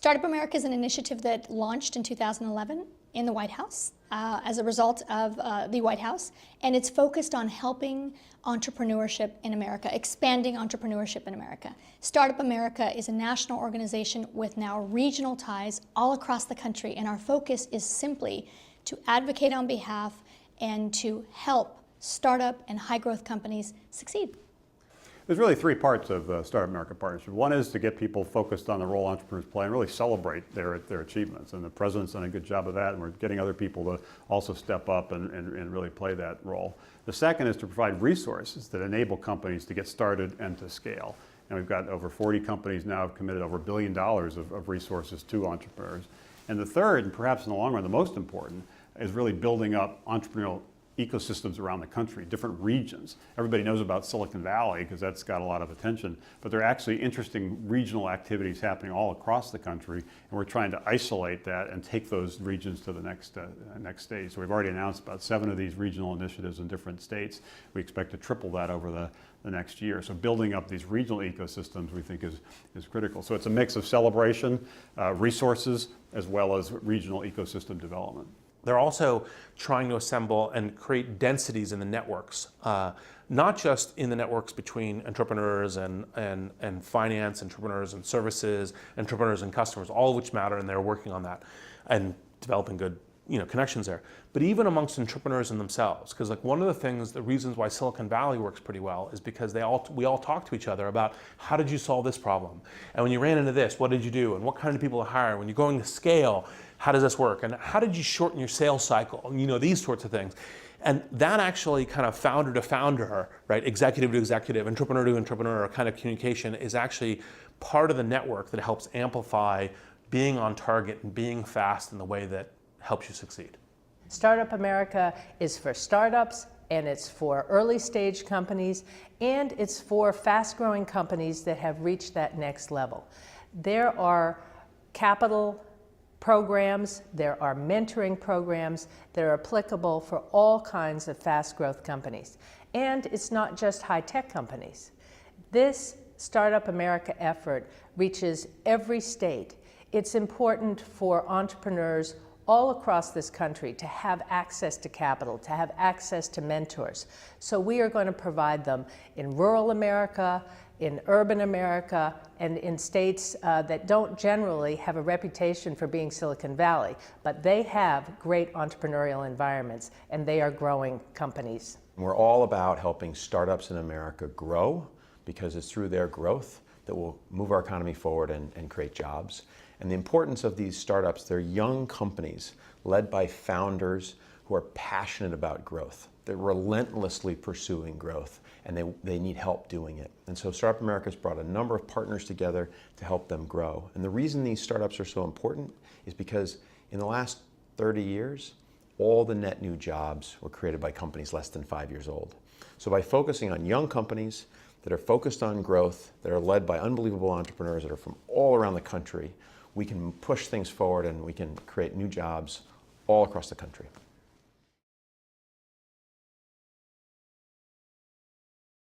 Startup America is an initiative that launched in 2011 in the White House as a result of the White House, and it's focused on helping entrepreneurship in America, expanding entrepreneurship in America. Startup America is a national organization with now regional ties all across the country, and our focus is simply to advocate on behalf and to help startup and high-growth companies succeed. There's really three parts of Startup America Partnership. One is to get people focused on the role entrepreneurs play and really celebrate their achievements. And the president's done a good job of that, and we're getting other people to also step up and really play that role. The second is to provide resources that enable companies to get started and to scale. And we've got over 40 companies now have committed over $1 billion of resources to entrepreneurs. And the third, and perhaps in the long run the most important, is really building up entrepreneurial ecosystems around the country, different regions. Everybody knows about Silicon Valley because that's got a lot of attention, but there are actually interesting regional activities happening all across the country, and we're trying to isolate that and take those regions to the next stage. So we've already announced about 7 of these regional initiatives in different states. We expect to triple that over the next year. So building up these regional ecosystems we think is critical. So it's a mix of celebration, resources, as well as regional ecosystem development. They're also trying to assemble and create densities in the networks, not just in the networks between entrepreneurs and finance, entrepreneurs and services, entrepreneurs and customers, all of which matter, and they're working on that and developing good connections there. But even amongst entrepreneurs in themselves, because like one of the things, the reasons why Silicon Valley works pretty well is because we all talk to each other about how did you solve this problem? And when you ran into this, what did you do? And what kind of people to hire? When you're going to scale, how does this work? And how did you shorten your sales cycle? And these sorts of things. And that actually kind of founder to founder, right, executive to executive, entrepreneur to entrepreneur kind of communication is actually part of the network that helps amplify being on target and being fast in the way that helps you succeed. Startup America is for startups, and it's for early stage companies, and it's for fast growing companies that have reached that next level. There are capital programs, there are mentoring programs that are applicable for all kinds of fast growth companies. And it's not just high tech companies. This Startup America effort reaches every state. It's important for entrepreneurs all across this country to have access to capital, to have access to mentors. So we are going to provide them in rural America, in urban America, and in states that don't generally have a reputation for being Silicon Valley, but they have great entrepreneurial environments, and they are growing companies. We're all about helping startups in America grow, because it's through their growth that will move our economy forward and create jobs. And the importance of these startups, they're young companies led by founders who are passionate about growth. They're relentlessly pursuing growth, and they need help doing it. And so Startup America has brought a number of partners together to help them grow. And the reason these startups are so important is because in the last 30 years, all the net new jobs were created by companies less than 5 years old. So by focusing on young companies that are focused on growth, that are led by unbelievable entrepreneurs that are from all around the country, we can push things forward and we can create new jobs all across the country.